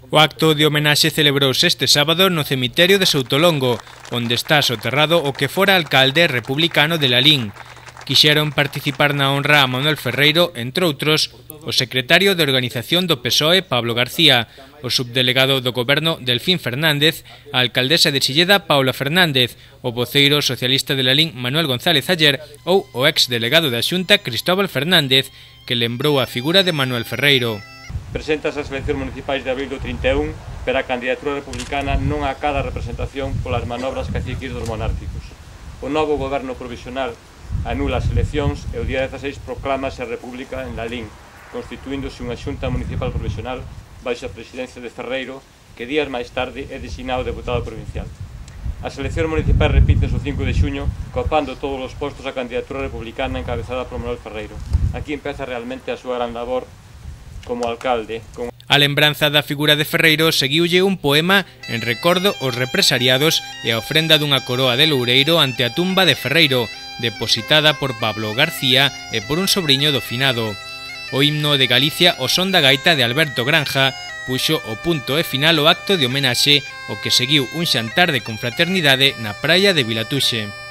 O acto de homenaxe celebrouse este sábado no cemiterio de Soutolongo, onde está soterrado o que fora alcalde republicano de Lalín. Quixeron participar na honra a Manuel Ferreiro, entre outros, o secretario de organización do PSOE, Pablo García, o subdelegado do goberno, Delfín Fernández, a alcaldesa de Silleda, Paula Fernández, o voceiro socialista de Lalín, Manuel González Ayer, ou o ex-delegado da Xunta, Cristóbal Fernández, que lembrou a figura de Manuel Ferreiro. Presentas as eleccións municipais de abril do 31, pero a candidatura republicana non acada representación polas manobras caciquis dos monárquicos. O novo goberno provisional anula as eleccións e o día 16 proclámase a República en Lalín, constituíndose unha xunta municipal provisional baixo a presidencia de Ferreiro, que días máis tarde é designado deputado provincial. As eleccións municipais repítense o 5 de xuño, copando todos os postos a candidatura republicana encabezada por Manuel Ferreiro. Aquí empeza realmente a súa gran labor como alcalde. A lembranza da figura de Ferreiro seguiulle un poema en recordo aos represariados e a ofrenda dunha coroa de loureiro ante a tumba de Ferreiro, depositada por Pablo García e por un sobriño do finado. O himno de Galicia, o son da gaita de Alberto Granja, puxo o punto e final o acto de homenaxe, o que seguiu un xantar de confraternidade na praia de Vilatuxe.